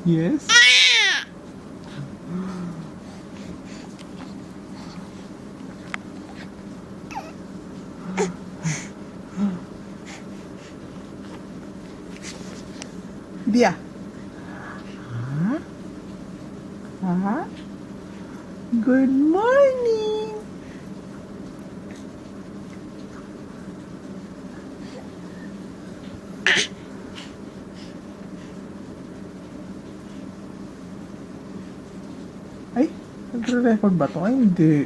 Yes? Dia. Huh? Huh? Good morning. Ay, nagre-record ba to? Ay, hindi.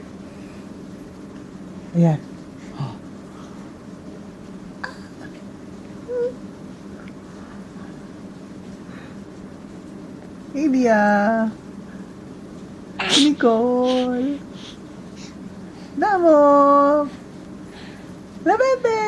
Ayan. Hey, Dia. Nicole. Damo. La bebe.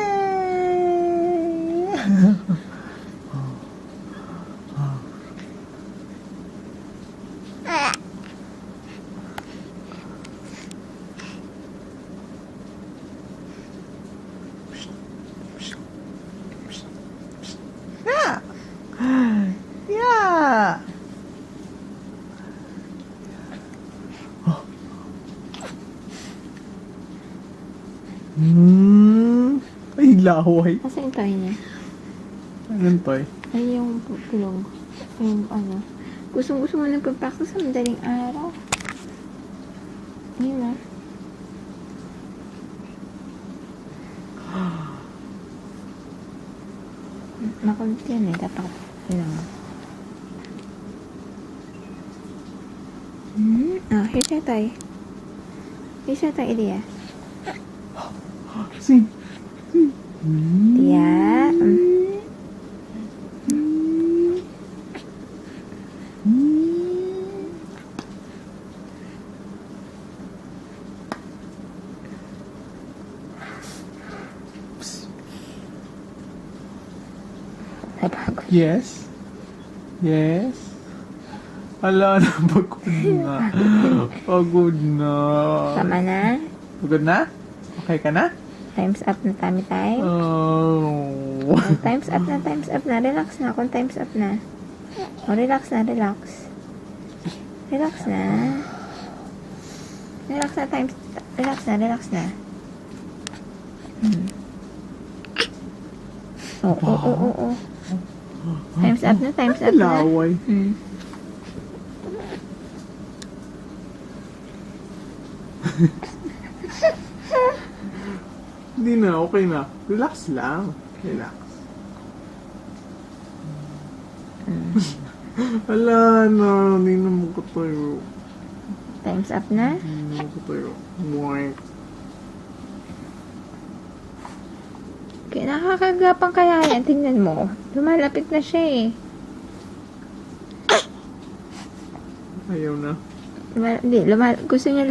Yeah. Yeah. Ay, laway. Nasa yung toy niya? Anong toy? Ay, yung tulong. Yung ano. Gusto mo nang pag-practice sa madaling araw. Yun na. Makulit yan eh. Dapat, yun. Here's your toy. Here's your toy, Ilia. Sing. Tia. Yes? Yes? Ala na, pagod na. Pagod na. Tama na. Pagod na? Okay ka na? Time's up na time. Oh. Time's up na. Relax na kung time's up na. Oh, relax na. Relax na. Relax na. Oh. Time's up na. Laway. Hindi na, okay na. Relax lang. Relax. Ala na, hindi na magkatayo. Time's up na. Hindi na magkatayo. Moink. Kaya nakakagapang kaya yan. Tingnan mo. Lumalapit na siya eh. Ayaw na. Gusto niya